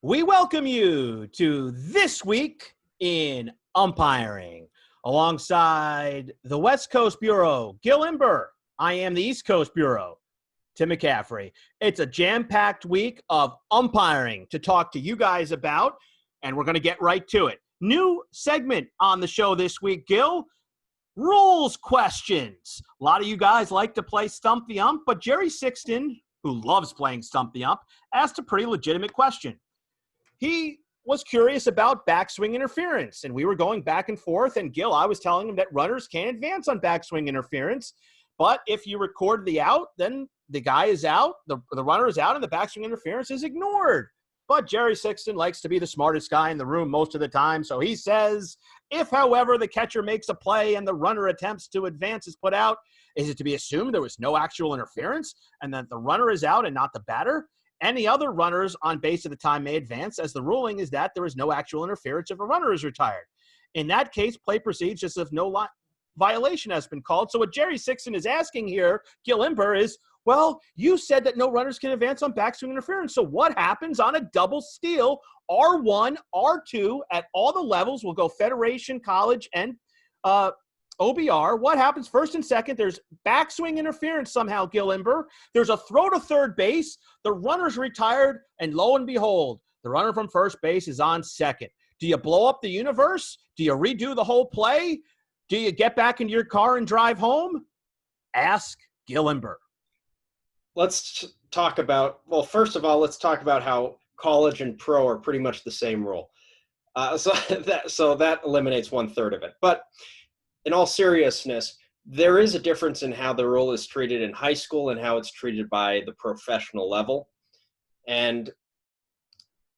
We welcome you to This Week in Umpiring. Alongside the West Coast Bureau, Gil Tim. I am the East Coast Bureau, Tim McCaffrey. It's a jam-packed week of umpiring to talk to you guys about, and we're going to get right to it. New segment on the show this week, Gil. Rules questions. A lot of you guys like to play Stump the Ump, but Jerry Sixton, who loves playing Stump the Ump, asked a pretty legitimate question. He was curious about backswing interference, and we were going back and forth, and Gil, I was telling him that runners can't advance on backswing interference, but if you record the out, then the guy is out, the runner is out, and the backswing interference is ignored. But Jerry Sixton likes to be the smartest guy in the room most of the time, so he says, if, however, the catcher makes a play and the runner attempts to advance is put out, is it to be assumed there was no actual interference and that the runner is out and not the batter? Any other runners on base at the time may advance, as the ruling is that there is no actual interference if a runner is retired. In that case, play proceeds just as no violation has been called. So what Jerry Sixton is asking here, Gil Tim, is, well, you said that no runners can advance on backswing interference. So what happens on a double steal? R1, R2, at all the levels, will go Federation, College, and OBR. What happens first and second? There's backswing interference somehow, Gil Tim. There's a throw to third base. The runner's retired, and lo and behold, the runner from first base is on second. Do you blow up the universe? Do you redo the whole play? Do you get back into your car and drive home? Ask Gil Tim. Let's talk about, well, first of all, let's talk about how college and pro are pretty much the same rule. So that eliminates 1/3 of it. But in all seriousness, there is a difference in how the rule is treated in high school and how it's treated by the professional level. And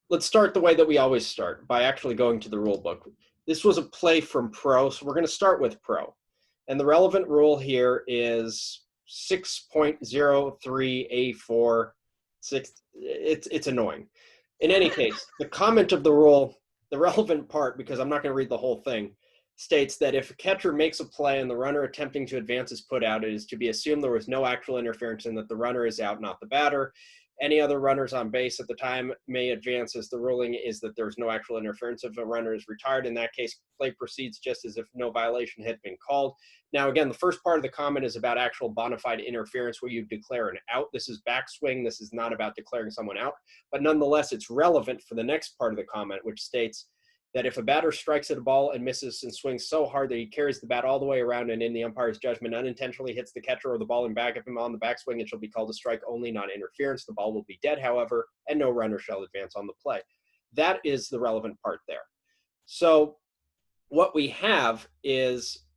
let's start the way that we always start, by actually going to the rule book. This was a play from pro, so we're going to start with pro. And the relevant rule here is 6.03A4. It's annoying. In any case, the comment of the rule, the relevant part, because I'm not going to read the whole thing, states that if a catcher makes a play and the runner attempting to advance is put out, it is to be assumed there was no actual interference and that the runner is out, not the batter. Any other runners on base at the time may advance, as the ruling is that there's no actual interference if a runner is retired. In that case, play proceeds just as if no violation had been called. Now, again, the first part of the comment is about actual bona fide interference where you declare an out. This is backswing. This is not about declaring someone out. But nonetheless, it's relevant for the next part of the comment, which states that if a batter strikes at a ball and misses and swings so hard that he carries the bat all the way around and in the umpire's judgment unintentionally hits the catcher or the ball in back of him on the backswing, it shall be called a strike only, not interference. The ball will be dead, however, and no runner shall advance on the play. That is the relevant part there. So what we have is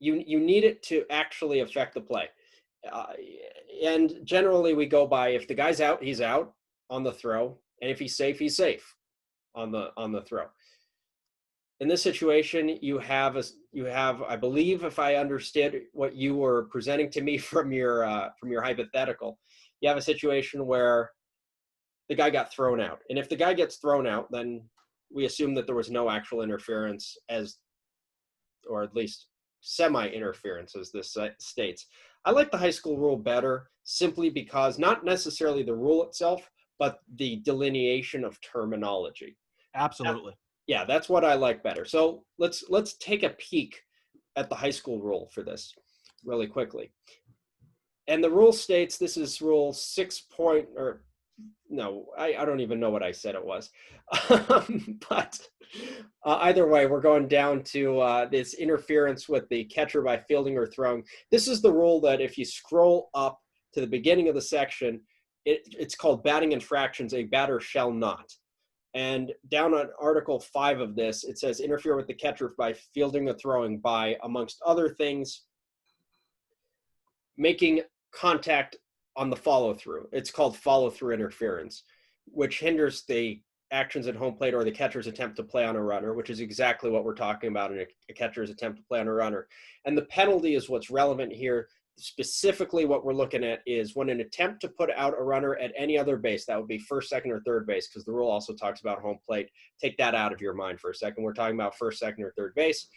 you need it to actually affect the play. And generally we go by, if the guy's out, he's out on the throw, and if he's safe on the throw. In this situation, you have, I believe, if I understood what you were presenting to me from your hypothetical, you have a situation where the guy got thrown out. And if the guy gets thrown out, then we assume that there was no actual interference, or at least semi-interference, as this states. I like the high school rule better, simply because not necessarily the rule itself, but the delineation of terminology. Absolutely. Yeah, that's what I like better. So let's take a peek at the high school rule for this really quickly. And the rule states, this is rule 6. I don't even know what I said it was. But either way, we're going down to this interference with the catcher by fielding or throwing. This is the rule that if you scroll up to the beginning of the section, it's called batting infractions, a batter shall not. And down on Article 5 of this, it says interfere with the catcher by fielding or throwing by, amongst other things, making contact on the follow-through. It's called follow-through interference, which hinders the actions at home plate or the catcher's attempt to play on a runner, which is exactly what we're talking about in a catcher's attempt to play on a runner. And the penalty is what's relevant here. Specifically, what we're looking at is when an attempt to put out a runner at any other base, that would be first, second, or third base, because the rule also talks about home plate. Take that out of your mind for a second. We're talking about first, second, or third base.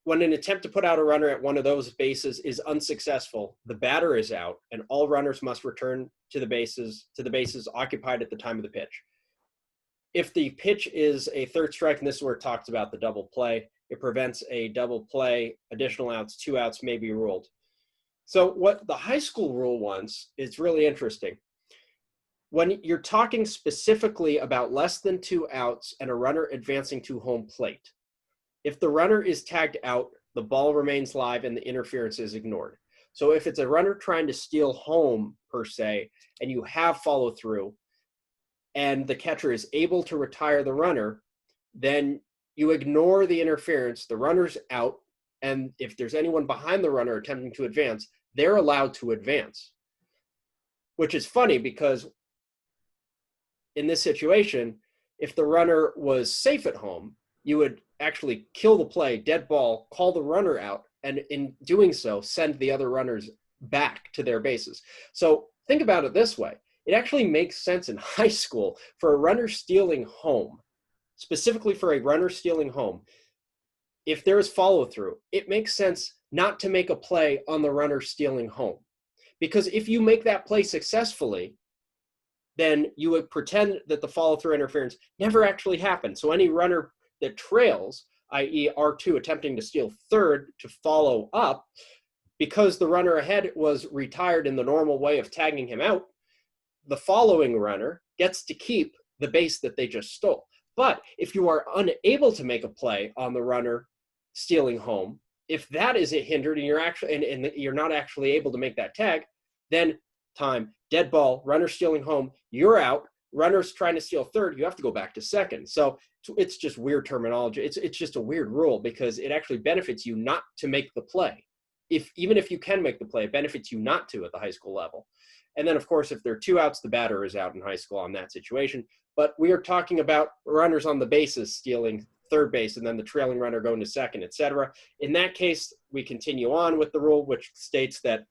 when an attempt to put out a runner at one of those bases is unsuccessful, the batter is out, and all runners must return to the bases occupied at the time of the pitch. If the pitch is a third strike, and this is where it talks about the double play, it prevents a double play, additional outs, 2 outs may be ruled. So what the high school rule wants is really interesting. When you're talking specifically about less than 2 outs and a runner advancing to home plate, if the runner is tagged out, the ball remains live and the interference is ignored. So if it's a runner trying to steal home, per se, and you have follow through, and the catcher is able to retire the runner, then you ignore the interference, the runner's out, and if there's anyone behind the runner attempting to advance, they're allowed to advance. Which is funny because in this situation, if the runner was safe at home, you would actually kill the play, dead ball, call the runner out, and in doing so, send the other runners back to their bases. So think about it this way. It actually makes sense in high school for a runner stealing home, specifically for a runner stealing home. If there is follow through, it makes sense not to make a play on the runner stealing home. Because if you make that play successfully, then you would pretend that the follow through interference never actually happened. So any runner that trails, i.e. R2 attempting to steal third to follow up, because the runner ahead was retired in the normal way of tagging him out, the following runner gets to keep the base that they just stole. But if you are unable to make a play on the runner stealing home, if that is hindered and you're not actually able to make that tag, then time, dead ball, runner stealing home, you're out. Runners trying to steal third, you have to go back to second. So it's just weird terminology. It's just a weird rule because it actually benefits you not to make the play. Even if you can make the play, it benefits you not to at the high school level. And then, of course, if there are 2 outs, the batter is out in high school on that situation. But we are talking about runners on the bases stealing third base and then the trailing runner going to second, etc. In that case, we continue on with the rule, which states that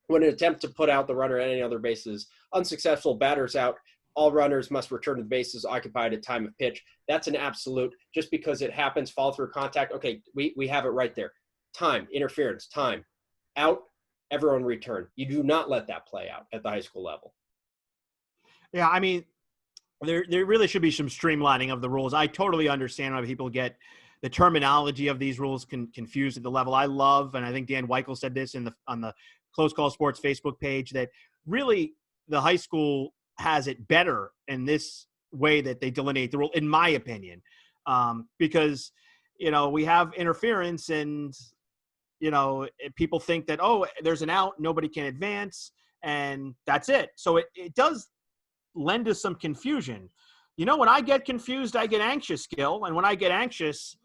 when an attempt to put out the runner at any other base is unsuccessful, batter's out, all runners must return to the bases occupied at time of pitch. That's an absolute. Just because it happens, follow through contact, okay, we have it right there. Time, interference, time, out, everyone return. You do not let that play out at the high school level. Yeah, I mean, there really should be some streamlining of the rules. I totally understand why people get the terminology of these rules confused at the level I love, and I think Dan Weichel said this on the Close Call Sports Facebook page, that really the high school has it better in this way that they delineate the rule, in my opinion, because, we have interference and, people think that, oh, there's an out, nobody can advance, and that's it. So it does lend to some confusion. When I get confused, I get anxious, Gil, and when I get anxious,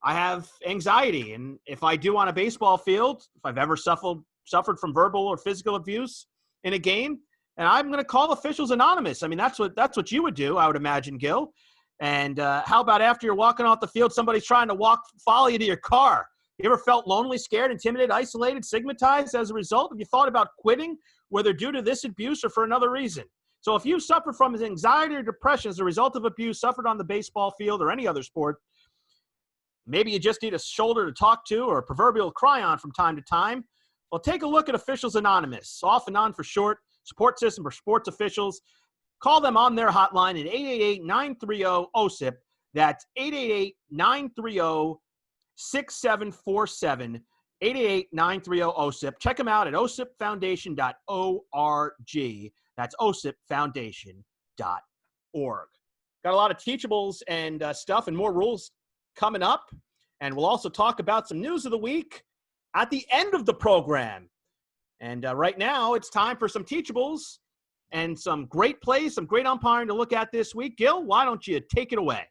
I have anxiety. And if I do on a baseball field, if I've ever suffered from verbal or physical abuse in a game, and I'm going to call officials anonymous. I mean, that's what you would do, I would imagine, Gil. And how about after you're walking off the field, somebody's trying to follow you to your car? You ever felt lonely, scared, intimidated, isolated, stigmatized as a result? Have you thought about quitting, whether due to this abuse or for another reason? So if you suffer from anxiety or depression as a result of abuse suffered on the baseball field or any other sport, maybe you just need a shoulder to talk to or a proverbial cry on from time to time, well, take a look at Officials Anonymous, off and on for short, support system for sports officials. Call them on their hotline at 888-930-OSIP. That's 888-930-6747, 888-930-OSIP. Check them out at osipfoundation.org. That's osipfoundation.org. Got a lot of teachables and stuff and more rules coming up. And we'll also talk about some news of the week at the end of the program. And right now, it's time for some teachables and some great plays, some great umpiring to look at this week. Gil, why don't you take it away?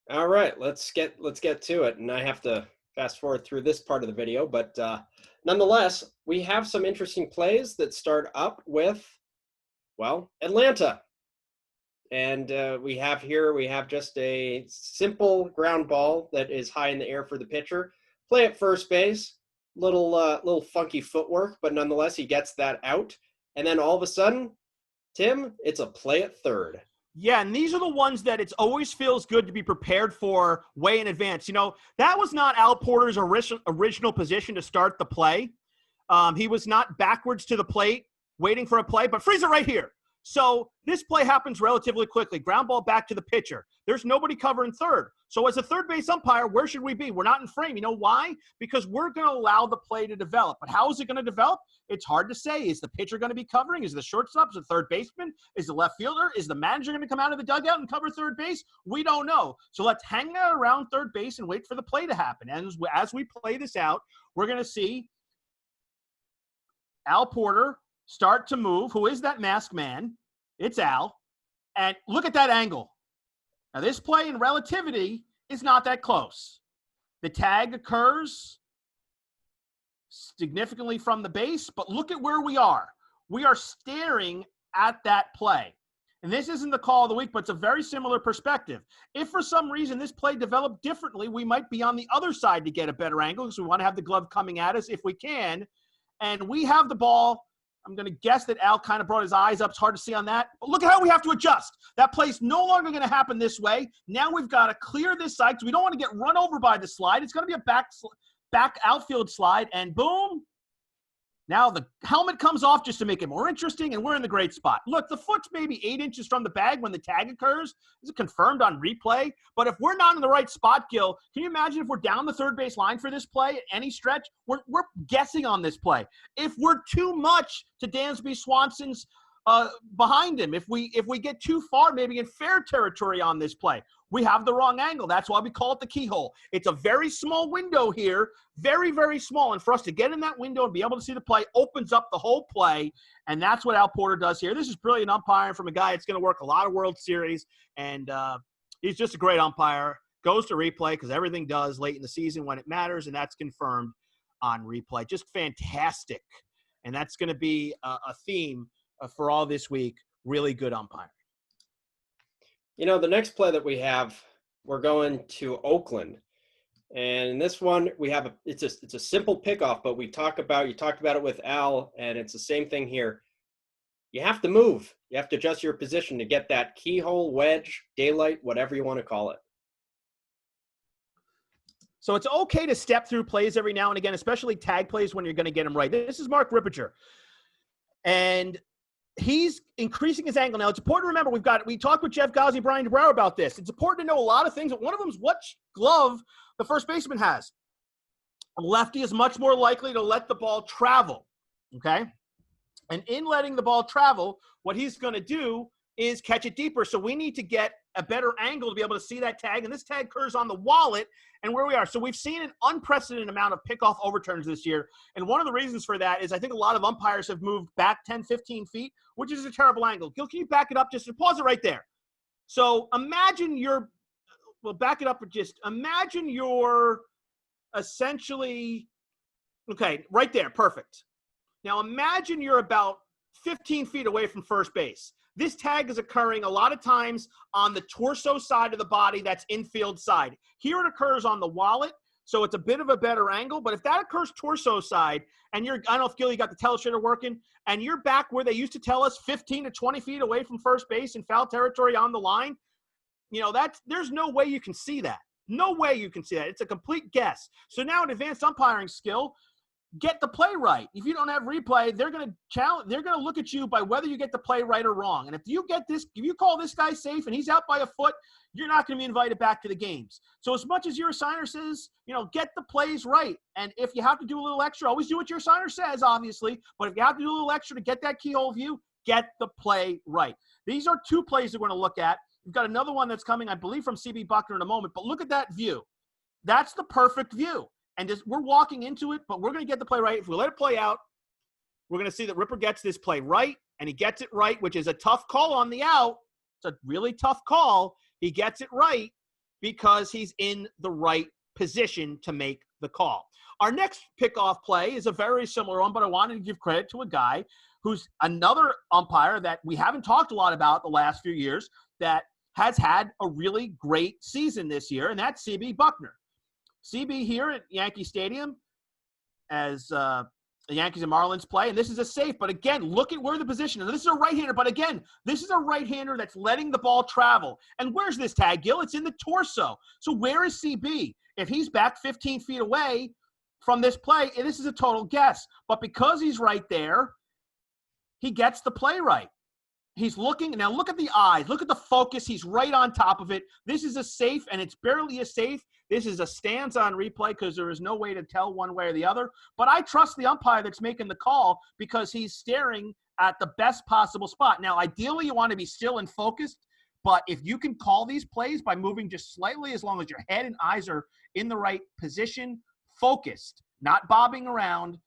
All right, let's get to it. And I have to fast forward through this part of the video, but nonetheless, we have some interesting plays that start up with, well, Atlanta. And we have just a simple ground ball that is high in the air for the pitcher. Play at first base, little funky footwork, but nonetheless, he gets that out. And then all of a sudden, Tim, it's a play at third. Yeah, and these are the ones that it always feels good to be prepared for way in advance. That was not Al Porter's original position to start the play. He was not backwards to the plate waiting for a play, but freeze it right here. So this play happens relatively quickly. Ground ball back to the pitcher. There's nobody covering third. So as a third base umpire, where should we be? We're not in frame. You know why? Because we're going to allow the play to develop. But how is it going to develop? It's hard to say. Is the pitcher going to be covering? Is the shortstop? Is the third baseman? Is the left fielder? Is the manager going to come out of the dugout and cover third base? We don't know. So let's hang out around third base and wait for the play to happen. And as we play this out, we're going to see Al Porter start to move. Who is that masked man? It's Al. And look at that angle. Now, this play in relativity is not that close. The tag occurs significantly from the base, but look at where we are. We are staring at that play. And this isn't the call of the week, but it's a very similar perspective. If for some reason this play developed differently, we might be on the other side to get a better angle because we want to have the glove coming at us if we can. And we have the ball. I'm going to guess that Al kind of brought his eyes up. It's hard to see on that. But look at how we have to adjust. That play's no longer going to happen this way. Now we've got to clear this side because we don't want to get run over by the slide. It's going to be a back outfield slide. And boom. Now the helmet comes off just to make it more interesting, and we're in the great spot. Look, the foot's maybe 8 inches from the bag when the tag occurs. This is confirmed on replay. But if we're not in the right spot, Gil, can you imagine if we're down the third base line for this play at any stretch? We're guessing on this play. If we're too much to Dansby Swanson's behind him, if we get too far, maybe in fair territory on this play, we have the wrong angle. That's why we call it the keyhole. It's a very small window here, very, very small. And for us to get in that window and be able to see the play opens up the whole play. And that's what Al Porter does here. This is brilliant umpiring from a guy that's going to work a lot of World Series. And he's just a great umpire. Goes to replay because everything does late in the season when it matters. And that's confirmed on replay. Just fantastic. And that's going to be a theme for all this week. Really good umpiring. The next play that we have, we're going to Oakland. And in this one, we have it's a simple pickoff, but you talked about it with Al, and it's the same thing here. You have to move. You have to adjust your position to get that keyhole, wedge, daylight, whatever you want to call it. So it's okay to step through plays every now and again, especially tag plays when you're going to get them right. This is Mark Rippiger. And he's increasing his angle. Now, it's important to remember, we talked with Jeff Ghazi, Brian DeBrower about this. It's important to know a lot of things. One of them is what glove the first baseman has. A lefty is much more likely to let the ball travel, okay? And in letting the ball travel, what he's going to do is catch it deeper. So we need to get a better angle to be able to see that tag. And this tag occurs on the wallet and where we are. So we've seen an unprecedented amount of pickoff overturns this year. And one of the reasons for that is I think a lot of umpires have moved back 10, 15 feet, which is a terrible angle. Gil, can you back it up? Just pause it right there. So imagine back it up. Imagine you're essentially, okay, right there. Perfect. Now imagine you're about 15 feet away from first base. This tag is occurring a lot of times on the torso side of the body, that's infield side. Here it occurs on the wallet, so it's a bit of a better angle. But if that occurs torso side, and I don't know if, Gil, you got the telestrator working, and you're back where they used to tell us 15 to 20 feet away from first base in foul territory on the line, there's no way you can see that. No way you can see that. It's a complete guess. So now an advanced umpiring skill, get the play right. If you don't have replay, they're going to look at you by whether you get the play right or wrong. And if you call this guy safe and he's out by a foot, you're not going to be invited back to the games. So as much as your assigner says, get the plays right. And if you have to do a little extra, always do what your assigner says, obviously. But if you have to do a little extra to get that keyhole view, get the play right. These are two plays we're going to look at. We've got another one that's coming, I believe, from CB Buckner in a moment. But look at that view. That's the perfect view. And we're walking into it, but we're going to get the play right. If we let it play out, we're going to see that Ripper gets this play right, and he gets it right, which is a tough call on the out. It's a really tough call. He gets it right because he's in the right position to make the call. Our next pickoff play is a very similar one, but I wanted to give credit to a guy who's another umpire that we haven't talked a lot about the last few years that has had a really great season this year, and that's CB Buckner. CB here at Yankee Stadium, as the Yankees and Marlins play, and this is a safe. But again, look at where the position is. This is a right-hander, but again, this is a right-hander that's letting the ball travel. And where's this tag, Gil? It's in the torso. So where is CB? If he's back 15 feet away from this play, and this is a total guess. But because he's right there, he gets the play right. He's looking. Now look at the eyes. Look at the focus. He's right on top of it. This is a safe, and it's barely a safe. This is a stands-on replay because there is no way to tell one way or the other. But I trust the umpire that's making the call because he's staring at the best possible spot. Now, ideally, you want to be still and focused. But if you can call these plays by moving just slightly, as long as your head and eyes are in the right position, focused, not bobbing around,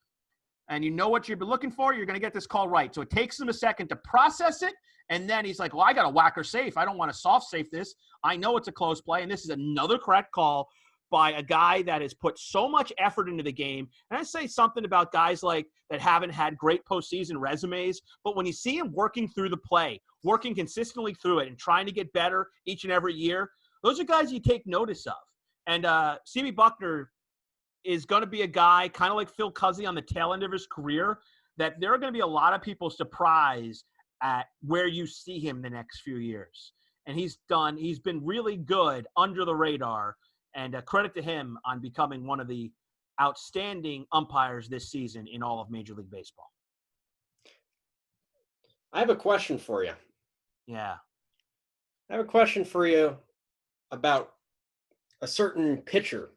and you know what you've been looking for, you're going to get this call right. So it takes him a second to process it, and then he's like, well, I got a whacker safe. I don't want to soft safe this. I know it's a close play, and this is another correct call by a guy that has put so much effort into the game. And I say something about guys like that haven't had great postseason resumes, but when you see him working through the play, working consistently through it and trying to get better each and every year, those are guys you take notice of. And CB Buckner is going to be a guy kind of like Phil Cuzzy on the tail end of his career, that there are going to be a lot of people surprised at where you see him the next few years. And he's been really good under the radar, and credit to him on becoming one of the outstanding umpires this season in all of Major League Baseball. I have a question for you. Yeah. I have a question for you about a certain pitcher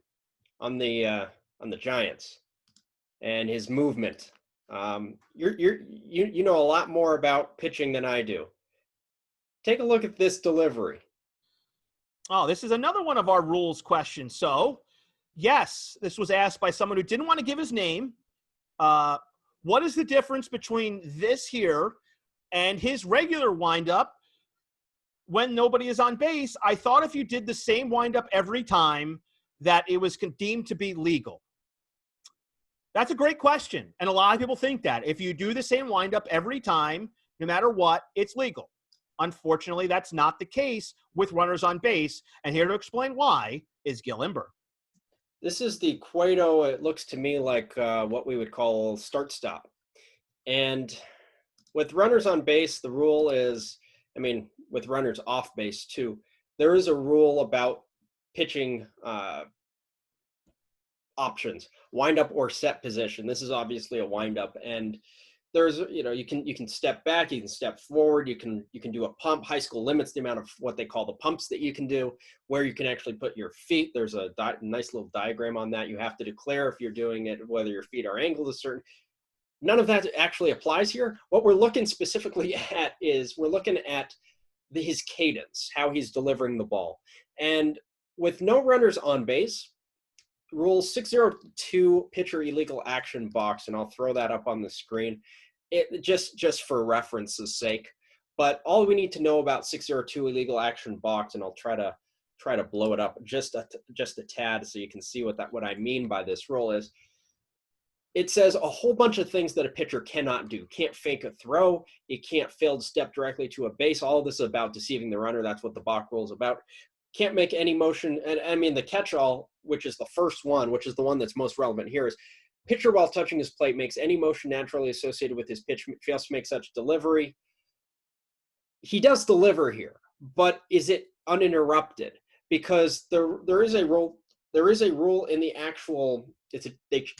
on the Giants and his movement. You know a lot more about pitching than I do. Take a look at this delivery. Oh, this is another one of our rules questions. So, yes, this was asked by someone who didn't want to give his name. What is the difference between this here and his regular windup when nobody is on base? I thought if you did the same windup every time, that it was deemed to be legal. That's a great question. And a lot of people think that if you do the same windup every time, no matter what, it's legal. Unfortunately, that's not the case with runners on base. And here to explain why is Gil Imber. This is the Cueto. It looks to me like what we would call start-stop. And with runners on base, the rule is, with runners off base too, there is a rule about pitching options, wind up or set position. This is obviously a wind up, and there's, you can step back, you can step forward, you can do a pump. High school limits the amount of what they call the pumps that you can do, where you can actually put your feet. There's a nice little diagram on that. You have to declare if you're doing it, whether your feet are angled a certain. None of that actually applies here. What we're looking specifically at is we're looking at his cadence, how he's delivering the ball. And with no runners on base, Rule 602 pitcher illegal action box, and I'll throw that up on the screen. It just for reference's sake. But all we need to know about 602 illegal action box, and I'll try to blow it up just a tad so you can see what I mean by this rule is. It says a whole bunch of things that a pitcher cannot do. Can't fake a throw. It can't fail to step directly to a base. All of this is about deceiving the runner. That's what the balk rule is about. Can't make any motion. And the catch-all, which is the first one, which is the one that's most relevant here, is pitcher while touching his plate makes any motion naturally associated with his pitch, fails to make such delivery. He does deliver here, but is it uninterrupted? Because there is a rule. There is a rule in the actual.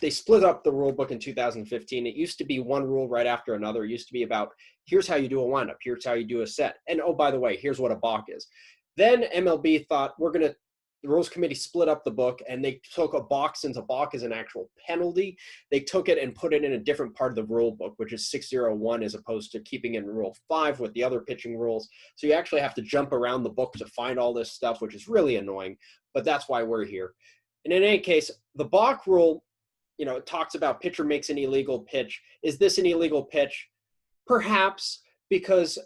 They split up the rule book in 2015. It used to be one rule right after another. It used to be about here's how you do a windup, here's how you do a set, and oh, by the way, here's what a balk is. Then MLB thought the rules committee split up the book, and they took a balk, since a balk is an actual penalty. They took it and put it in a different part of the rule book, which is 601, as opposed to keeping in Rule 5 with the other pitching rules. So you actually have to jump around the book to find all this stuff, which is really annoying, but that's why we're here. And in any case, the balk rule, it talks about pitcher makes an illegal pitch. Is this an illegal pitch? Perhaps, because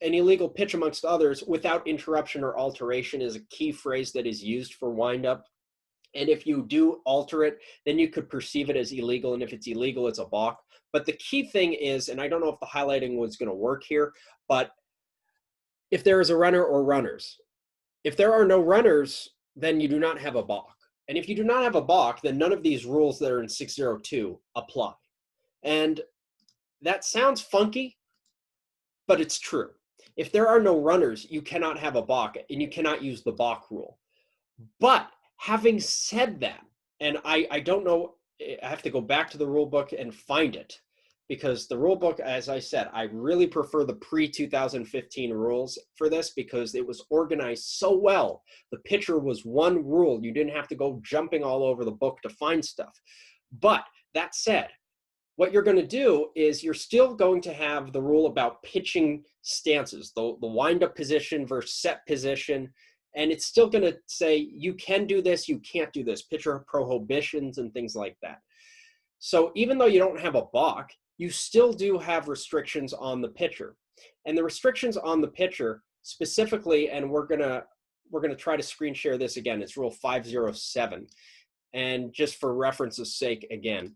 an illegal pitch, amongst others, without interruption or alteration is a key phrase that is used for windup. And if you do alter it, then you could perceive it as illegal. And if it's illegal, it's a balk. But the key thing is, and I don't know if the highlighting was going to work here, but if there is a runner or runners, if there are no runners, then you do not have a balk. And if you do not have a balk, then none of these rules that are in 602 apply. And that sounds funky, but it's true. If there are no runners, you cannot have a balk, and you cannot use the balk rule. But having said that, and I don't know, I have to go back to the rule book and find it, because the rule book, as I said, I really prefer the pre-2015 rules for this because it was organized so well. The pitcher was one rule. You didn't have to go jumping all over the book to find stuff. But that said, what you're going to do is you're still going to have the rule about pitching stances, the wind-up position versus set position, and it's still going to say you can do this, you can't do this, pitcher prohibitions and things like that. So even though you don't have a balk, you still do have restrictions on the pitcher. And the restrictions on the pitcher specifically, and we're going to try to screen share this again, it's Rule 507. And just for reference's sake again,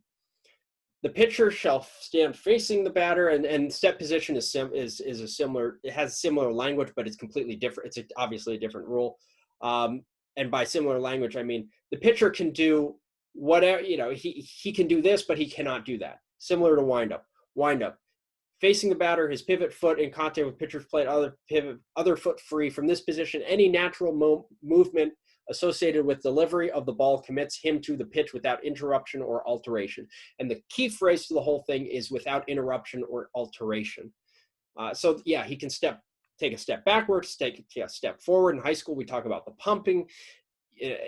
the pitcher shall stand facing the batter, and step position is a similar, it has similar language, but it's completely different. It's obviously a different rule. And by similar language, I mean, the pitcher can do whatever, he can do this, but he cannot do that. Similar to wind up, facing the batter, his pivot foot in contact with pitcher's plate, other foot free from this position. Any natural movement associated with delivery of the ball commits him to the pitch without interruption or alteration. And the key phrase to the whole thing is without interruption or alteration. So yeah, he can take a step backwards, take a step forward. In high school, we talk about the pumping.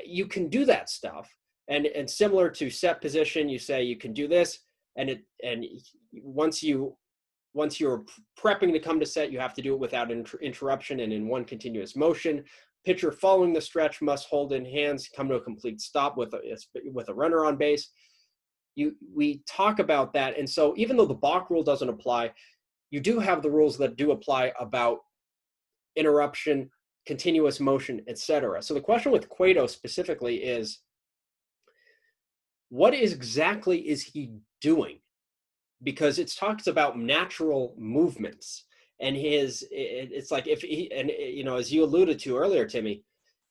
You can do that stuff. And similar to set position, you say you can do this. And once you're prepping to come to set, you have to do it without interruption and in one continuous motion. Pitcher following the stretch must hold in hands, come to a complete stop with a runner on base. We talk about that. And so even though the balk rule doesn't apply, you do have the rules that do apply about interruption, continuous motion, etc. So the question with Cueto specifically is, what exactly is he doing? Because it talks about natural movements. And it's like if he, and as you alluded to earlier, Timmy,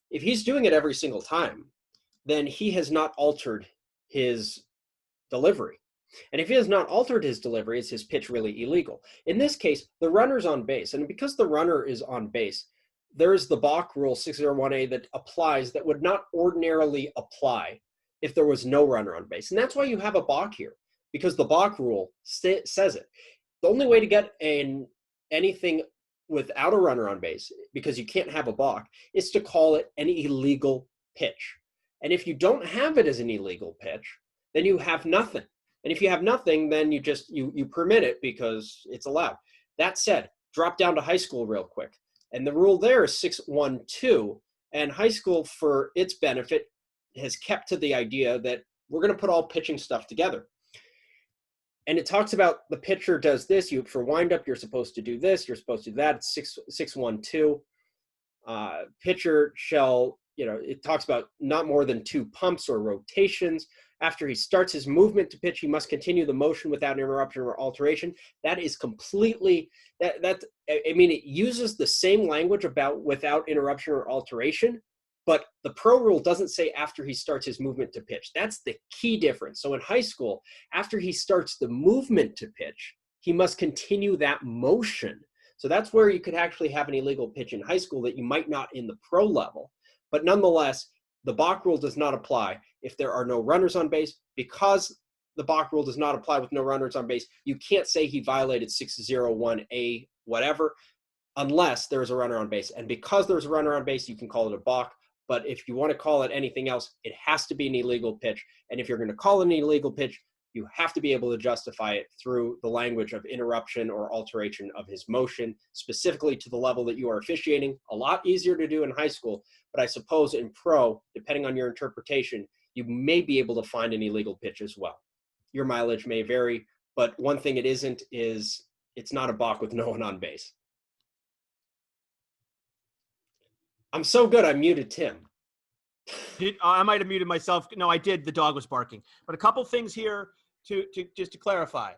if he's doing it every single time, then he has not altered his delivery. And if he has not altered his delivery, is his pitch really illegal? In this case, the runner's on base. And because the runner is on base, there's the balk rule 601A that applies that would not ordinarily apply if there was no runner on base. And that's why you have a balk here, because the balk rule says it. The only way to get anything without a runner on base, because you can't have a balk, is to call it an illegal pitch. And if you don't have it as an illegal pitch, then you have nothing. And if you have nothing, then you permit it because it's allowed. That said, drop down to high school real quick. And the rule there is 612. And high school, for its benefit, has kept to the idea that we're going to put all pitching stuff together. And it talks about the pitcher does this. For windup, you're supposed to do this. You're supposed to do that. It's 612. Pitcher shall, it talks about not more than 2 pumps or rotations. After he starts his movement to pitch, he must continue the motion without interruption or alteration. That is completely, it uses the same language about without interruption or alteration, but the pro rule doesn't say after he starts his movement to pitch. That's the key difference. So in high school, after he starts the movement to pitch, he must continue that motion. So that's where you could actually have an illegal pitch in high school that you might not in the pro level. But nonetheless, the balk rule does not apply if there are no runners on base. Because the balk rule does not apply with no runners on base, you can't say he violated 601A whatever unless there's a runner on base. And because there's a runner on base, you can call it a balk. But if you want to call it anything else, it has to be an illegal pitch. And if you're going to call it an illegal pitch, you have to be able to justify it through the language of interruption or alteration of his motion, specifically to the level that you are officiating. A lot easier to do in high school, but I suppose in pro, depending on your interpretation, you may be able to find an illegal pitch as well. Your mileage may vary, but one thing it isn't is it's not a balk with no one on base. I'm so good, I muted Tim. I might have muted myself. No, I did. The dog was barking. But a couple things here to clarify.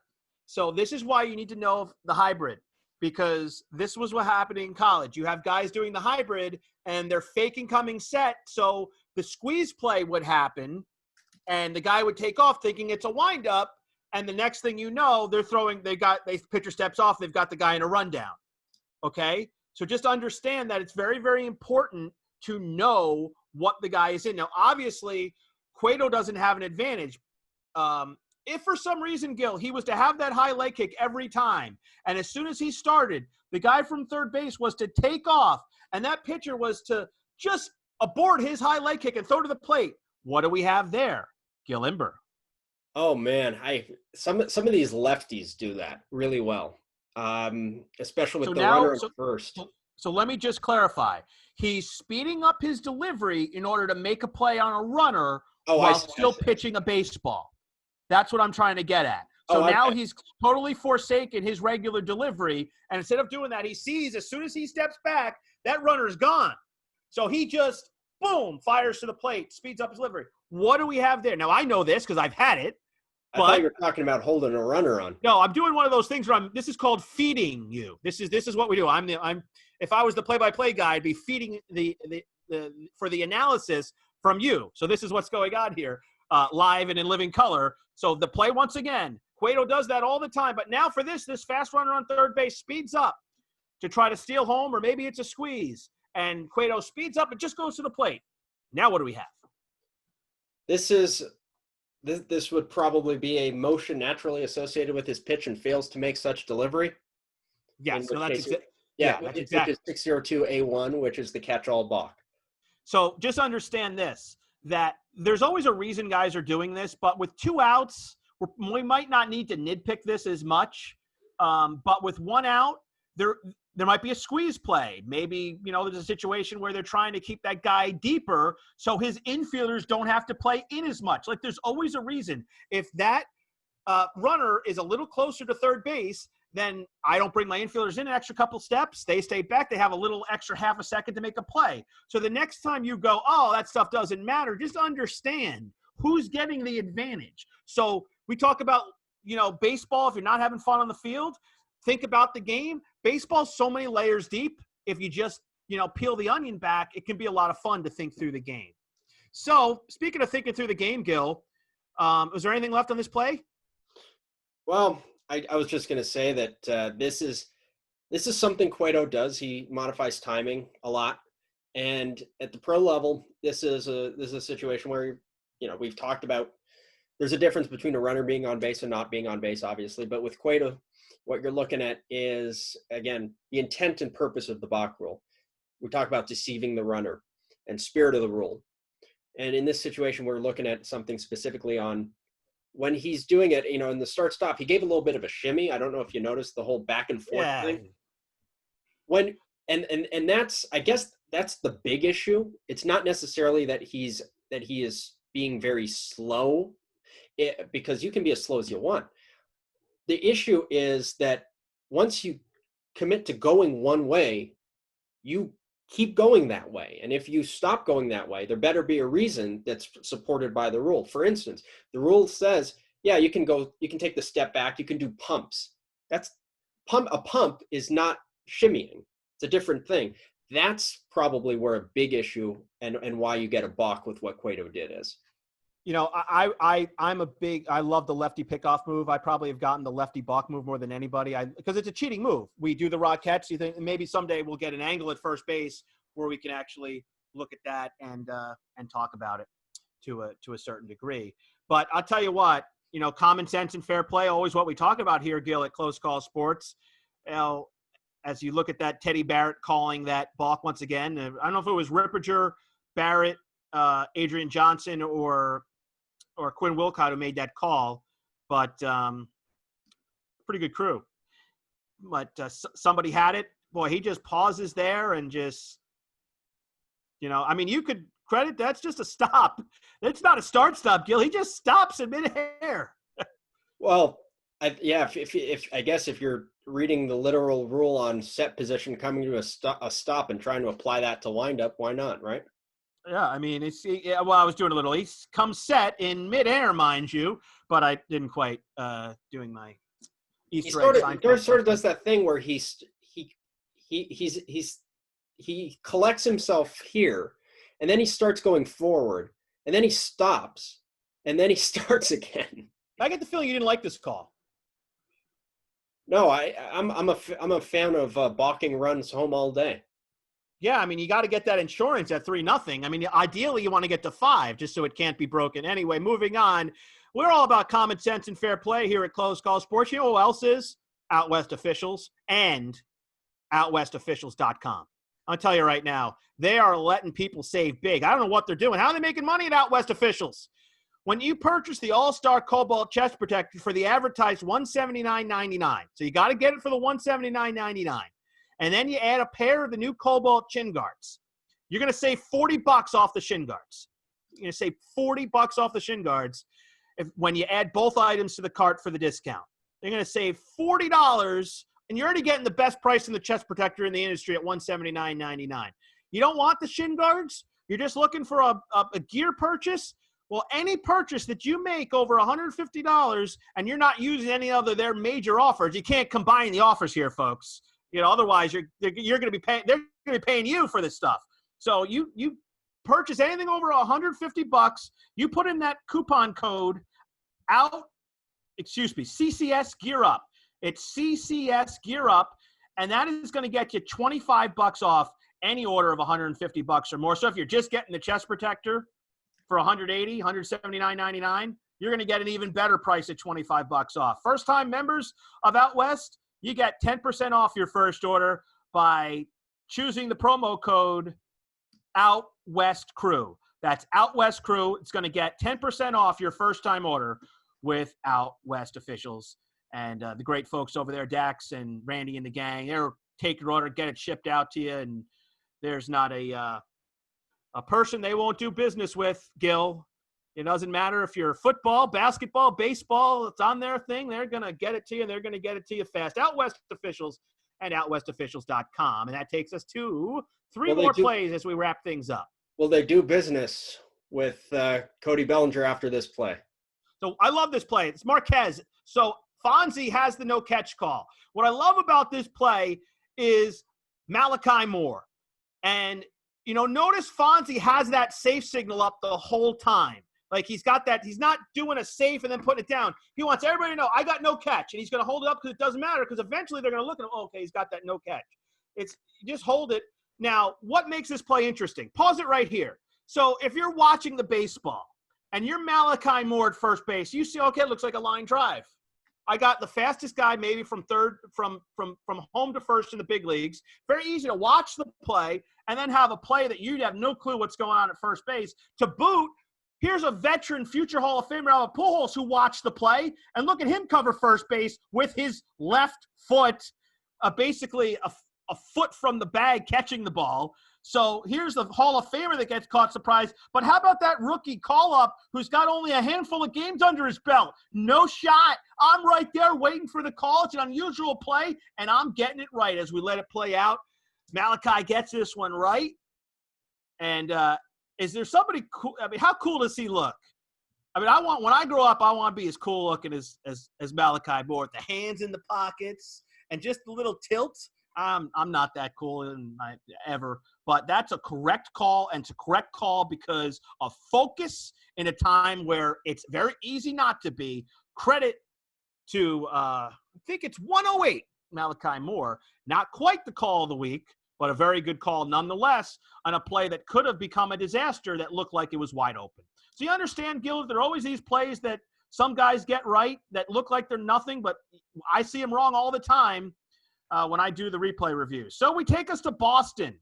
So this is why you need to know the hybrid, because this was what happened in college. You have guys doing the hybrid, and they're faking coming set. So the squeeze play would happen, and the guy would take off thinking it's a windup, and the next thing you know, pitcher steps off, they've got the guy in a rundown. Okay? So just understand that it's very, very important to know what the guy is in. Now, obviously, Cueto doesn't have an advantage. If for some reason, Gil, he was to have that high leg kick every time, and as soon as he started, the guy from third base was to take off, and that pitcher was to just abort his high leg kick and throw to the plate, what do we have there? Gil Imber. Oh man, some of these lefties do that really well, especially with runner at first. So let me just clarify. He's speeding up his delivery in order to make a play on a runner while still pitching a baseball. That's what I'm trying to get at. So now he's totally forsaken his regular delivery, and instead of doing that, he sees as soon as he steps back, that runner's gone. So he just, boom, fires to the plate, speeds up his delivery. What do we have there? Now, I know this because I've had it. I thought you were talking about holding a runner on. No, I'm doing one of those things where this is called feeding you. This is what we do. If I was the play-by-play guy, I'd be feeding for the analysis from you. So this is what's going on here, live and in living color. So the play, once again, Cueto does that all the time. But now for this fast runner on third base speeds up to try to steal home, or maybe it's a squeeze. And Cueto speeds up and just goes to the plate. Now what do we have? This would probably be a motion naturally associated with his pitch and fails to make such delivery. Yes, so that's that's exactly. 602A1, which is the catch-all balk. So just understand this, that there's always a reason guys are doing this, but with 2 outs, we might not need to nitpick this as much. But with 1 out, there might be a squeeze play. Maybe, there's a situation where they're trying to keep that guy deeper so his infielders don't have to play in as much. Like, there's always a reason. If that runner is a little closer to third base, then I don't bring my infielders in an extra couple steps. They stay back. They have a little extra half a second to make a play. So the next time you go, oh, that stuff doesn't matter, just understand who's getting the advantage. So we talk about, baseball, if you're not having fun on the field, think about the game. Baseball's so many layers deep. If you just, peel the onion back, it can be a lot of fun to think through the game. So speaking of thinking through the game, Gil, was there anything left on this play? Well, I was just going to say that this is something Cueto does. He modifies timing a lot, and at the pro level, this is a situation where we've talked about. There's a difference between a runner being on base and not being on base, obviously. But with Cueto, what you're looking at is, again, the intent and purpose of the balk rule. We talk about deceiving the runner and spirit of the rule. And in this situation, we're looking at something specifically on when he's doing it, in the start-stop, he gave a little bit of a shimmy. I don't know if you noticed the whole back and forth thing. And that's, I guess that's the big issue. It's not necessarily that he is being very slow, because you can be as slow as you want. The issue is that once you commit to going one way, you keep going that way. And if you stop going that way, there better be a reason that's supported by the rule. For instance, the rule says, yeah, you can take the step back, you can do pumps. A pump is not shimmying. It's a different thing. That's probably where a big issue and why you get a balk with what Cueto did is. I love the lefty pickoff move. I probably have gotten the lefty balk move more than anybody, because it's a cheating move. We do the raw catch. You think maybe someday we'll get an angle at first base where we can actually look at that and talk about it to a certain degree. But I'll tell you what, common sense and fair play, always what we talk about here, Gil, at Close Call Sports. As you look at that, Teddy Barrett calling that balk once again. I don't know if it was Ripperger, Barrett, Adrian Johnson, or Quinn Wilcott who made that call, but pretty good crew. But somebody had it. Boy, he just pauses there and just, you could credit that's just a stop. It's not a start-stop, Gil. He just stops in midair. Well, if I guess if you're reading the literal rule on set position coming to a stop and trying to apply that to windup, why not, right? Yeah, I was doing a little. He comes set in midair, mind you, but I didn't quite doing my Easter egg sign. He sort of does that thing where he collects himself here, and then he starts going forward, and then he stops, and then he starts again. I get the feeling you didn't like this call. No, I'm a fan of balking runs home all day. Yeah, I mean, you got to get that insurance at 3-0. I mean, ideally, you want to get to 5 just so it can't be broken. Anyway, moving on. We're all about common sense and fair play here at Close Call Sports. You know who else is? Out West Officials and OutWestOfficials.com. I'll tell you right now, they are letting people save big. I don't know what they're doing. How are they making money at Out West Officials? When you purchase the All-Star Cobalt Chest Protector for the advertised $179.99, so you got to get it for the $179.99, and then you add a pair of the new Cobalt chin guards, you're going to save $40 off the shin guards. You're going to save $40 off the shin guards when you add both items to the cart for the discount. You're going to save $40, and you're already getting the best price in the chest protector in the industry at $179.99. You don't want the shin guards? You're just looking for a gear purchase? Well, any purchase that you make over $150 and you're not using any other their major offers, you can't combine the offers here, folks. You know, otherwise you're going to be paying. They're going to be paying you for this stuff. So you purchase anything over $150. You put in that coupon code CCS Gear Up. It's CCS Gear Up, and that is going to get you $25 off any order of $150 or more. So if you're just getting the chest protector for $180, $179.99, you're going to get an even better price at $25 off. First-time members of Out West, you get 10% off your first order by choosing the promo code Out West Crew. That's Out West Crew. It's going to get 10% off your first-time order with Out West Officials. And the great folks over there, Dax and Randy and the gang, they're take your order, get it shipped out to you, and there's not a person they won't do business with, Gil. It doesn't matter if you're football, basketball, baseball, it's on their thing. They're going to get it to you, and they're going to get it to you fast. Out West Officials and OutWestOfficials.com. And that takes us to three more plays as we wrap things up. Will they do business with Cody Bellinger after this play? So I love this play. It's Marquez. So Fonzie has the no-catch call. What I love about this play is Malachi Moore. And, you know, notice Fonzie has that safe signal up the whole time. Like he's got that. He's not doing a safe and then putting it down. He wants everybody to know, I got no catch. And he's going to hold it up because it doesn't matter because eventually they're going to look at him, oh, okay, he's got that no catch. It's just hold it. Now, what makes this play interesting? Pause it right here. So if you're watching the baseball and you're Malachi Moore at first base, you see, okay, it looks like a line drive. I got the fastest guy maybe from home to first in the big leagues. Very easy to watch the play and then have a play that you'd have no clue what's going on at first base. To boot, here's a veteran future Hall of Famer Albert Pujols who watched the play, and look at him cover first base with his left foot, basically a foot from the bag catching the ball. So here's the Hall of Famer that gets caught surprise. But how about that rookie call-up who's got only a handful of games under his belt? No shot. I'm right there waiting for the call. It's an unusual play, and I'm getting it right as we let it play out. Malachi gets this one right. And is there somebody cool? I mean, how cool does he look? I mean, when I grow up, I want to be as cool looking as Malachi Moore, with the hands in the pockets and just the little tilt. I'm not that cool ever, but that's a correct call, and it's a correct call because of focus in a time where it's very easy not to be. Credit to, I think it's 108, Malachi Moore. Not quite the call of the week, but a very good call nonetheless on a play that could have become a disaster that looked like it was wide open. So you understand, Gil, there are always these plays that some guys get right that look like they're nothing, but I see them wrong all the time. When I do the replay reviews. So we take us to Boston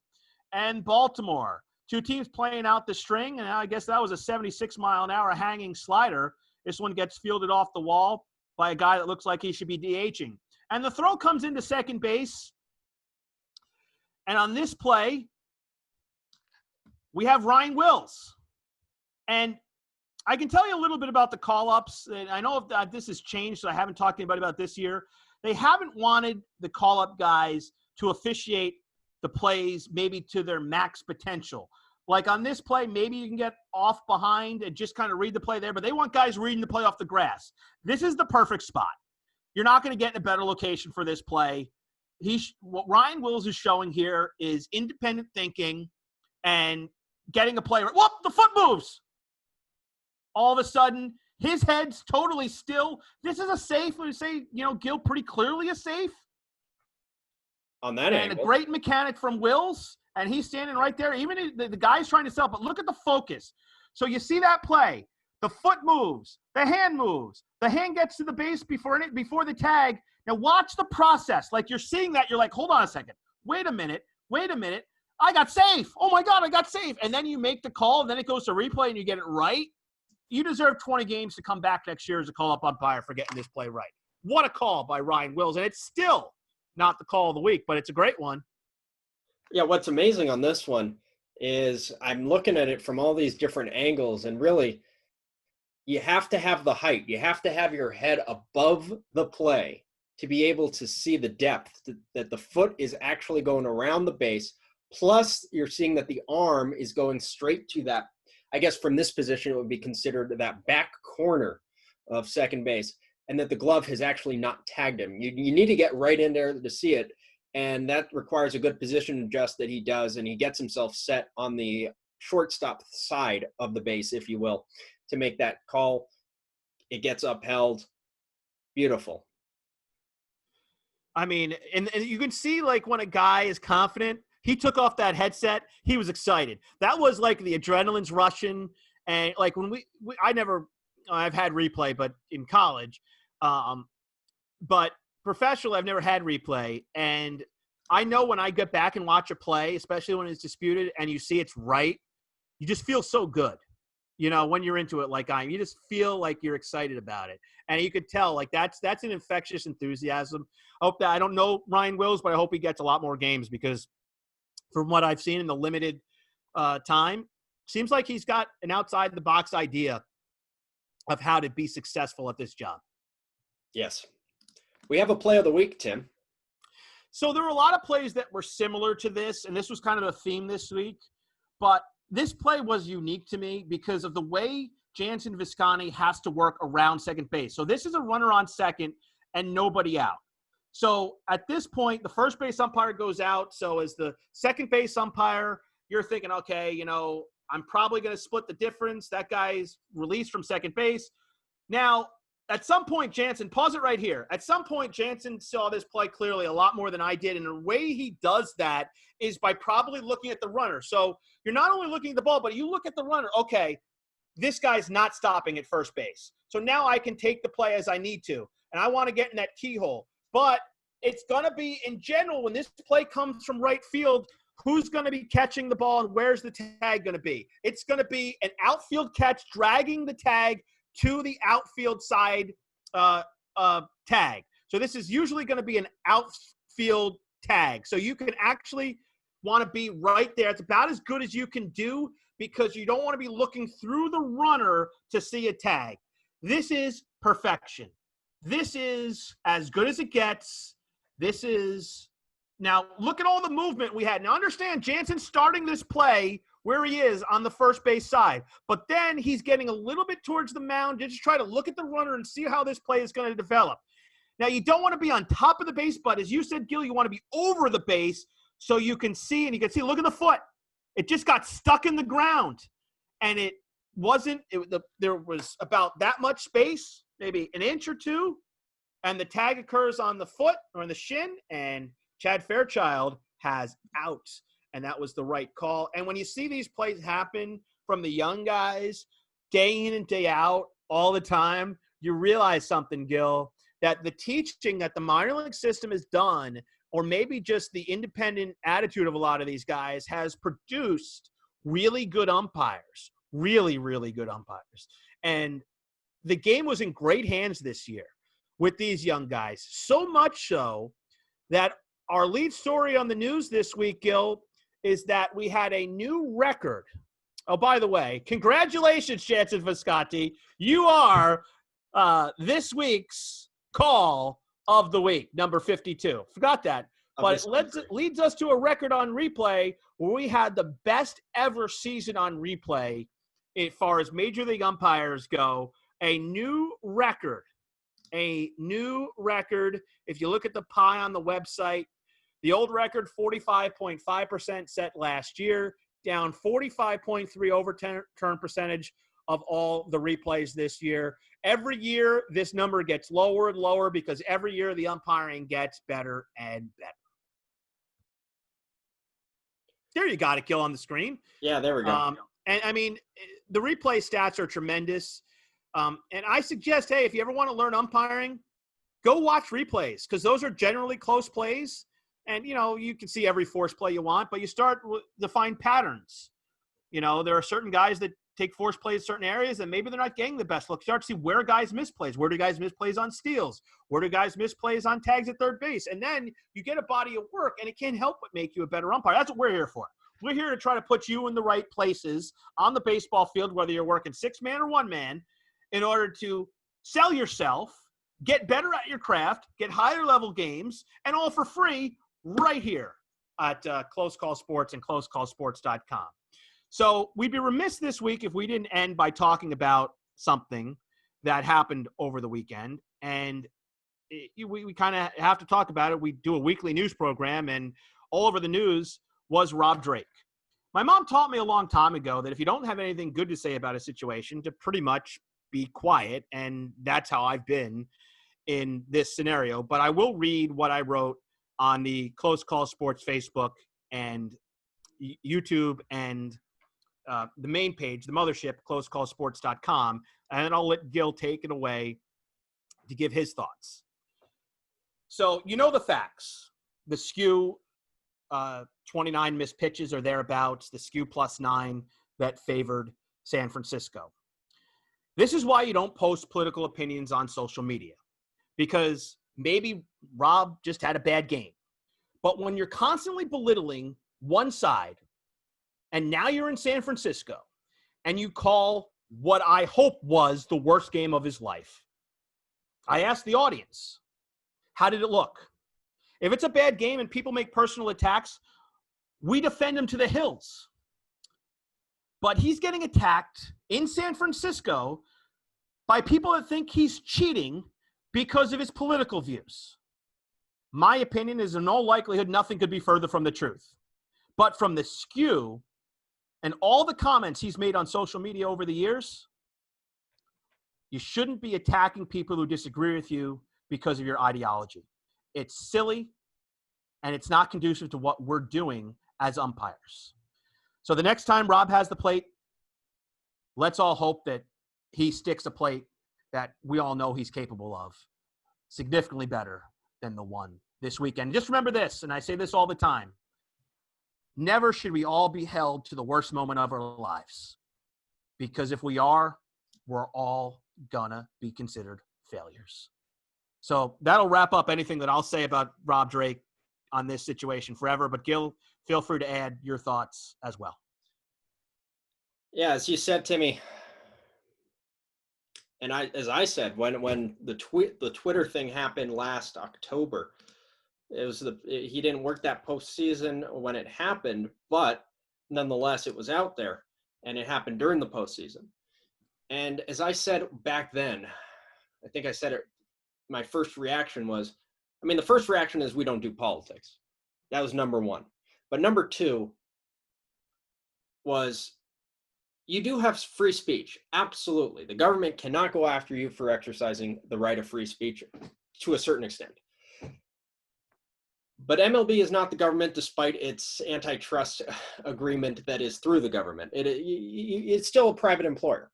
and Baltimore. Two teams playing out the string, and I guess that was a 76-mile-an-hour hanging slider. This one gets fielded off the wall by a guy that looks like he should be DHing. And the throw comes into second base. And on this play, we have Ryan Wills. And I can tell you a little bit about the call-ups. And I know if this has changed, so I haven't talked to anybody about this year. They haven't wanted the call-up guys to officiate the plays maybe to their max potential. Like on this play, maybe you can get off behind and just kind of read the play there, but they want guys reading the play off the grass. This is the perfect spot. You're not going to get in a better location for this play. What Ryan Wills is showing here is independent thinking and getting a play. Whoop, the foot moves. All of a sudden, His head's totally still. This is a safe, we say, Gil, pretty clearly a safe. On that and angle. A great mechanic from Wills, and he's standing right there. Even the guy's trying to sell, but look at the focus. So you see that play. The foot moves. The hand moves. The hand gets to the base before the tag. Now watch the process. Like you're seeing that. You're like, hold on a second. Wait a minute. I got safe. Oh, my God, I got safe. And then you make the call, and then it goes to replay, and you get it right. You deserve 20 games to come back next year as a call-up umpire for getting this play right. What a call by Ryan Wills, and it's still not the call of the week, but it's a great one. Yeah, what's amazing on this one is I'm looking at it from all these different angles, and really you have to have the height. You have to have your head above the play to be able to see the depth, that the foot is actually going around the base. Plus, you're seeing that the arm is going straight to that. I guess from this position, it would be considered that back corner of second base, and that the glove has actually not tagged him. You need to get right in there to see it, and that requires a good position adjust that he does, and he gets himself set on the shortstop side of the base, if you will, to make that call. It gets upheld. Beautiful. I mean, and you can see, like, when a guy is confident, he took off that headset. He was excited. That was like the adrenaline's rushing. And like when I've had replay, but in college, but professionally, I've never had replay. And I know when I get back and watch a play, especially when it's disputed and you see it's right, you just feel so good. When you're into it like I am, you just feel like you're excited about it. And you could tell, like, that's an infectious enthusiasm. I don't know Ryan Wills, but I hope he gets a lot more games because from what I've seen in the limited time, seems like he's got an outside-the-box idea of how to be successful at this job. Yes. We have a play of the week, Tim. So there were a lot of plays that were similar to this, and this was kind of a theme this week. But this play was unique to me because of the way Jansen Visconti has to work around second base. So this is a runner on second and nobody out. So at this point, the first base umpire goes out. So as the second base umpire, you're thinking, okay, I'm probably going to split the difference. That guy's released from second base. Now, at some point, Jansen, pause it right here. At some point, Jansen saw this play clearly a lot more than I did. And the way he does that is by probably looking at the runner. So you're not only looking at the ball, but you look at the runner. Okay, this guy's not stopping at first base. So now I can take the play as I need to. And I want to get in that keyhole. But it's going to be, in general, when this play comes from right field, who's going to be catching the ball and where's the tag going to be? It's going to be an outfield catch dragging the tag to the outfield side tag. So this is usually going to be an outfield tag. So you can actually want to be right there. It's about as good as you can do because you don't want to be looking through the runner to see a tag. This is perfection. This is as good as it gets. This is – now look at all the movement we had. Now understand, Jansen's starting this play where he is on the first base side. But then he's getting a little bit towards the mound to just try to look at the runner and see how this play is going to develop. Now, you don't want to be on top of the base, but as you said, Gil, you want to be over the base so you can see, and you can see, look at the foot. It just got stuck in the ground. And it wasn't – there was about that much space, maybe an inch or two, and the tag occurs on the foot or on the shin, and Chad Fairchild has out. And that was the right call. And when you see these plays happen from the young guys day in and day out all the time, you realize something, Gil, that the teaching that the minor league system has done, or maybe just the independent attitude of a lot of these guys, has produced really good umpires, really, really good umpires. And the game was in great hands this year with these young guys, so much so that our lead story on the news this week, Gil, is that we had a new record. Oh, by the way, congratulations, Jansen Visconti. You are this week's call of the week, number 52. Forgot that. But it leads us to a record on replay where we had the best ever season on replay as far as Major League umpires go. A new record. A new record. If you look at the pie on the website, the old record, 45.5% set last year, down 45.3 overturn percentage of all the replays this year. Every year, this number gets lower and lower because every year the umpiring gets better and better. There you got it, Gil, on the screen. Yeah, there we go. And I mean, the replay stats are tremendous. And I suggest, hey, if you ever want to learn umpiring, go watch replays because those are generally close plays. And, you know, you can see every force play you want, but you start to find patterns. You know, there are certain guys that take force plays in certain areas and maybe they're not getting the best look. You start to see where guys miss plays. Where do guys miss plays on steals? Where do guys miss plays on tags at third base? And then you get a body of work and it can't help but make you a better umpire. That's what we're here for. We're here to try to put you in the right places on the baseball field, whether you're working 6-man or 1-man, in order to sell yourself, get better at your craft, get higher level games, and all for free right here at Close Call Sports and closecallsports.com. So we'd be remiss this week if we didn't end by talking about something that happened over the weekend. And we kind of have to talk about it. We do a weekly news program, and all over the news was Rob Drake. My mom taught me a long time ago that if you don't have anything good to say about a situation, to pretty much be quiet, and that's how I've been in this scenario. But I will read what I wrote on the Close Call Sports Facebook and YouTube and the main page, the mothership, closecallsports.com, and then I'll let Gil take it away to give his thoughts. So, you know the facts. The skew, 29 missed pitches or thereabouts, the skew +9 that favored San Francisco. This is why you don't post political opinions on social media, because maybe Rob just had a bad game. But when you're constantly belittling one side, and now you're in San Francisco, and you call what I hope was the worst game of his life, I asked the audience, how did it look? If it's a bad game and people make personal attacks, we defend him to the hills. But he's getting attacked in San Francisco by people that think he's cheating because of his political views. My opinion is in all likelihood, nothing could be further from the truth. But from the skew and all the comments he's made on social media over the years, you shouldn't be attacking people who disagree with you because of your ideology. It's silly, and it's not conducive to what we're doing as umpires. So the next time Rob has the plate, let's all hope that he sticks a plate that we all know he's capable of, significantly better than the one this weekend. Just remember this, and I say this all the time, never should we all be held to the worst moment of our lives, because if we are, we're all gonna be considered failures. So that'll wrap up anything that I'll say about Rob Drake on this situation forever. But Gil, feel free to add your thoughts as well. Yeah, as you said, Timmy, and as I said, when the Twitter thing happened last October, he didn't work that postseason when it happened, but nonetheless, it was out there, and it happened during the postseason. And as I said back then, I think I said it. My first reaction was, the first reaction is we don't do politics. That was number one. But number two was you do have free speech. Absolutely. The government cannot go after you for exercising the right of free speech to a certain extent. But MLB is not the government, despite its antitrust agreement that is through the government. It's still a private employer.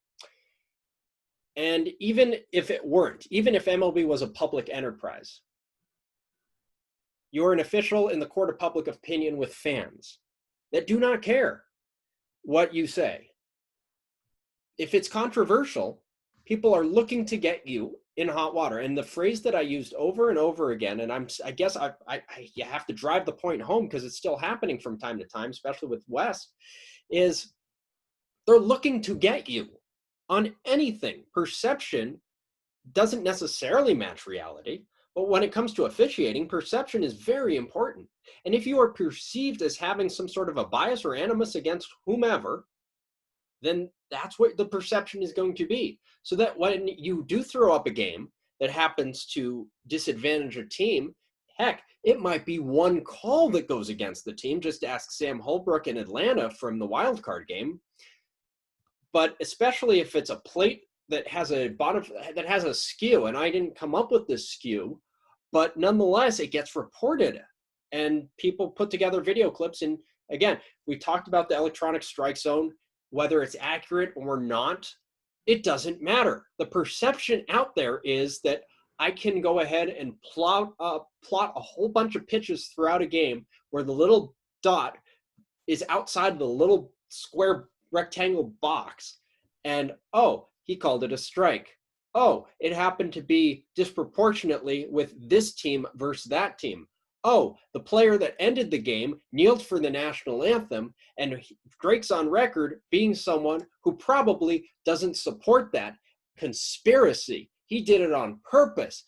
And even if it weren't, even if MLB was a public enterprise, you're an official in the court of public opinion with fans that do not care what you say. If it's controversial, people are looking to get you in hot water. And the phrase that I used over and over again, and I guess you have to drive the point home because it's still happening from time to time, especially with West, is they're looking to get you on anything. Perception doesn't necessarily match reality, but when it comes to officiating, perception is very important. And if you are perceived as having some sort of a bias or animus against whomever, then that's what the perception is going to be. So that when you do throw up a game that happens to disadvantage a team, heck, it might be one call that goes against the team. Just ask Sam Holbrook in Atlanta from the wild card game. But especially if it's a plate that has a skew, and I didn't come up with this skew, but nonetheless, it gets reported and people put together video clips. And again, we talked about the electronic strike zone, whether it's accurate or not, it doesn't matter. The perception out there is that I can go ahead and plot a whole bunch of pitches throughout a game where the little dot is outside the little square rectangle box. And, oh, he called it a strike. Oh, it happened to be disproportionately with this team versus that team. Oh, the player that ended the game kneeled for the national anthem, and Drake's on record being someone who probably doesn't support that conspiracy. He did it on purpose.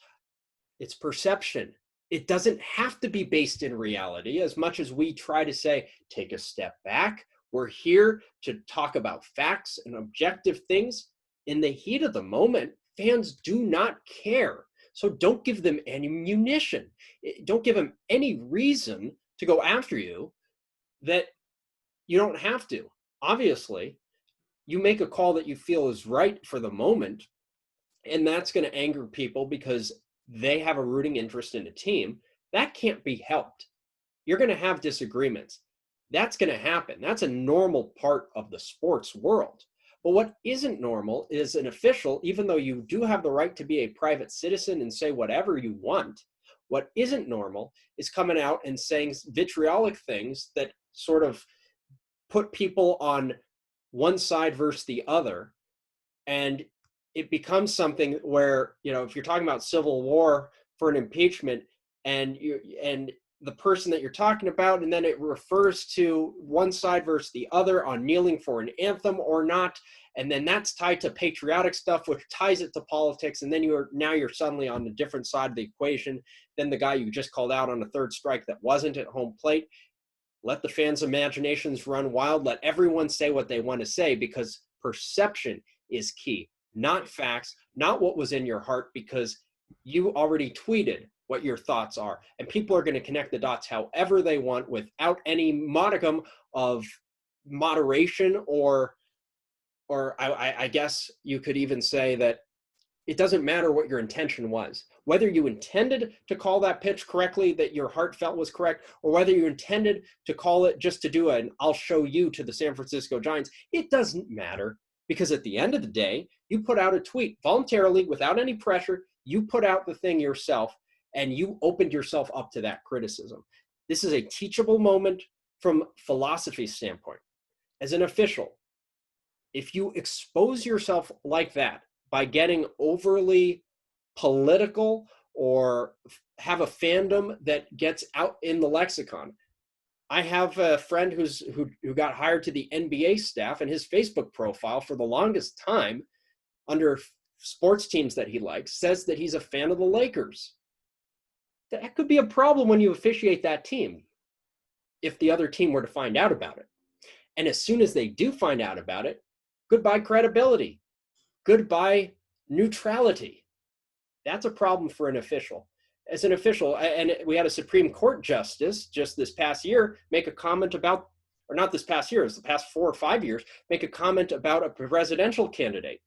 It's perception. It doesn't have to be based in reality. As much as we try to say, take a step back, we're here to talk about facts and objective things. In the heat of the moment, fans do not care. So don't give them any munition. Don't give them any reason to go after you that you don't have to. Obviously, you make a call that you feel is right for the moment, and that's going to anger people because they have a rooting interest in a team. That can't be helped. You're going to have disagreements. That's going to happen. That's a normal part of the sports world. But what isn't normal is an official, even though you do have the right to be a private citizen and say whatever you want, what isn't normal is coming out and saying vitriolic things that sort of put people on one side versus the other. And it becomes something where, if you're talking about civil war for an impeachment and the person that you're talking about, and then it refers to one side versus the other on kneeling for an anthem or not, and then that's tied to patriotic stuff, which ties it to politics, and then you're suddenly on the different side of the equation than the guy you just called out on a third strike that wasn't at home plate. Let the fans' imaginations run wild. Let everyone say what they want to say, because perception is key, not facts, not what was in your heart, because you already tweeted what your thoughts are, and people are going to connect the dots however they want without any modicum of moderation, or I guess you could even say that it doesn't matter what your intention was, whether you intended to call that pitch correctly, that your heart felt was correct, or whether you intended to call it just to do an I'll show you to the San Francisco Giants. It doesn't matter, because at the end of the day, you put out a tweet voluntarily without any pressure. You put out the thing yourself, and you opened yourself up to that criticism. This is a teachable moment from philosophy standpoint. As an official, if you expose yourself like that by getting overly political or have a fandom that gets out in the lexicon. I have a friend who got hired to the NBA staff, and his Facebook profile for the longest time under sports teams that he likes says that he's a fan of the Lakers. That could be a problem when you officiate that team if the other team were to find out about it. And as soon as they do find out about it, goodbye credibility, goodbye neutrality. That's a problem for an official. As an official, and we had a Supreme Court justice just this past year make a comment about, or not this past year, it was the past 4 or 5 years, make a comment about a presidential candidate.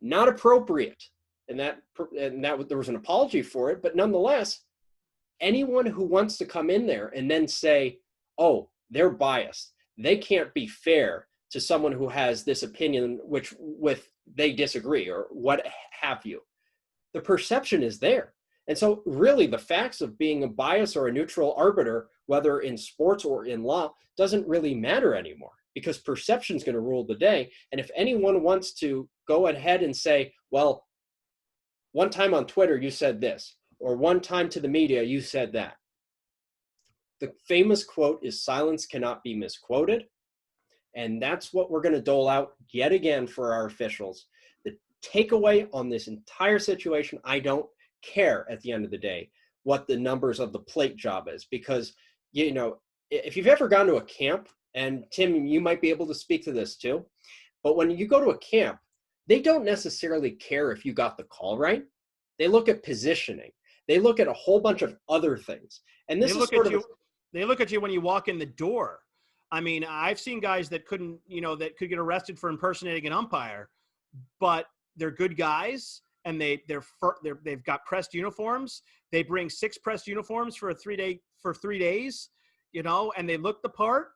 Not appropriate. And that there was an apology for it, but nonetheless, anyone who wants to come in there and then say, oh, they're biased, they can't be fair to someone who has this opinion with they disagree or what have you. The perception is there. And so really the facts of being a bias or a neutral arbiter, whether in sports or in law, doesn't really matter anymore, because perception is going to rule the day. And if anyone wants to go ahead and say, well, one time on Twitter you said this, or one time to the media you said that. The famous quote is, silence cannot be misquoted. And that's what we're going to dole out yet again for our officials. The takeaway on this entire situation, I don't care at the end of the day what the numbers of the plate job is, because, if you've ever gone to a camp, and Tim, you might be able to speak to this too, but when you go to a camp, they don't necessarily care if you got the call right. They look at positioning. They look at a whole bunch of other things. And this is sort of... They look at you when you walk in the door. I mean, I've seen guys that couldn't, that could get arrested for impersonating an umpire, but they're good guys, and they've got pressed uniforms. They bring 6 pressed uniforms for 3 days, and they look the part,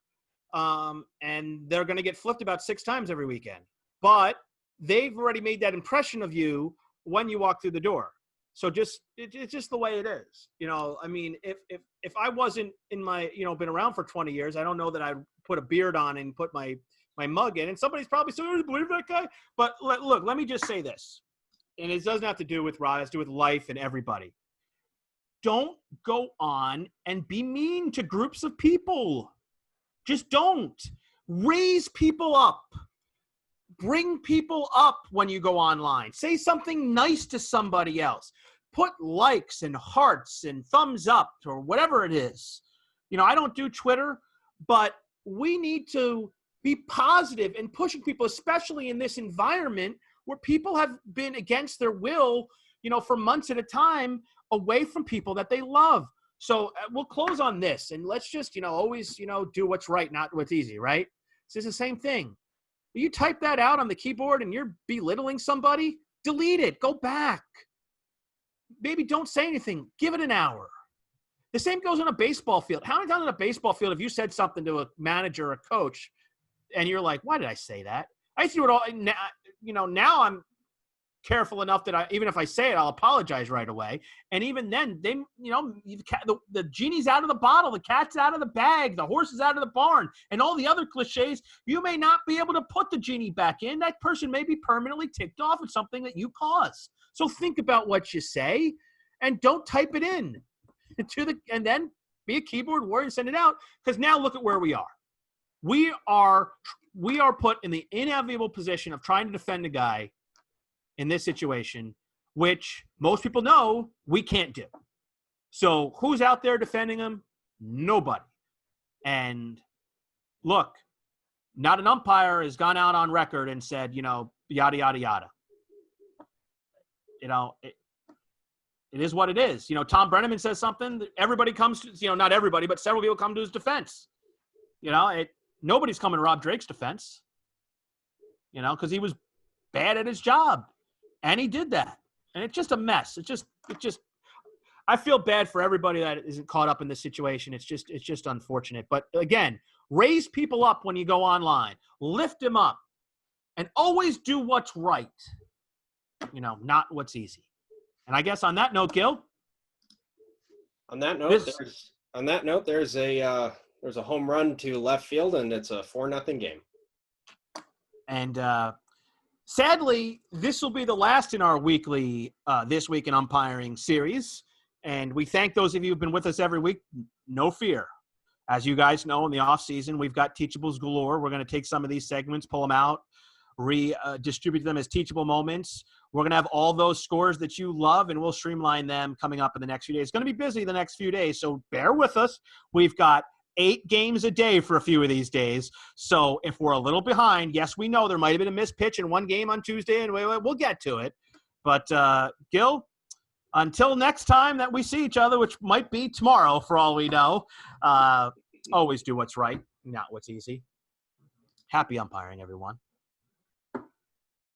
and they're going to get flipped about 6 times every weekend. But they've already made that impression of you when you walk through the door. So it's just the way it is. I mean, if I wasn't in my, been around for 20 years, I don't know that I'd put a beard on and put my mug in. And somebody's probably saying, "Oh, believe that guy?" But look, let me just say this. And it doesn't have to do with Rod. It has to do with life and everybody. Don't go on and be mean to groups of people. Just don't. Raise people up. Bring people up when you go online. Say something nice to somebody else. Put likes and hearts and thumbs up or whatever it is. I don't do Twitter, but we need to be positive and pushing people, especially in this environment where people have been against their will, for months at a time away from people that they love. So we'll close on this, and let's just, always, do what's right, not what's easy, right? It's the same thing. You type that out on the keyboard and you're belittling somebody, delete it, go back. Maybe don't say anything. Give it an hour. The same goes on a baseball field. How many times on a baseball field have you said something to a manager or a coach and you're like, why did I say that? I used to do it all. Now I'm careful enough that even if I say it, I'll apologize right away. And even then, the genie's out of the bottle, the cat's out of the bag, the horse is out of the barn, and all the other cliches. You may not be able to put the genie back in. That person may be permanently ticked off at something that you caused. So think about what you say, and don't type it in and then be a keyboard warrior and send it out. Because now look at where we are. We are put in the inevitable position of trying to defend a guy in this situation, which most people know we can't do. So who's out there defending him? Nobody. And look, not an umpire has gone out on record and said, yada, yada, yada. It is what it is. Tom Brenneman says something, everybody comes to, not everybody, but several people come to his defense. Nobody's coming to Rob Drake's defense, because he was bad at his job. And he did that. And it's just a mess. I feel bad for everybody that isn't caught up in this situation. It's just unfortunate. But again, raise people up when you go online. Lift them up. And always do what's right. Not what's easy. And I guess on that note, Gil. On that note, there's a home run to left field, and it's a 4-0 game. And sadly, this will be the last in our weekly This Week in Umpiring series. And we thank those of you who've been with us every week. No fear. As you guys know, in the off season, we've got teachables galore. We're going to take some of these segments, pull them out, redistribute them as teachable moments. We're going to have all those scores that you love, and we'll streamline them coming up in the next few days. It's going to be busy the next few days, so bear with us. We've got 8 games a day for a few of these days. So if we're a little behind, yes, we know there might have been a missed pitch in one game on Tuesday, and we'll get to it. But, Gil, until next time that we see each other, which might be tomorrow for all we know, always do what's right, not what's easy. Happy umpiring, everyone.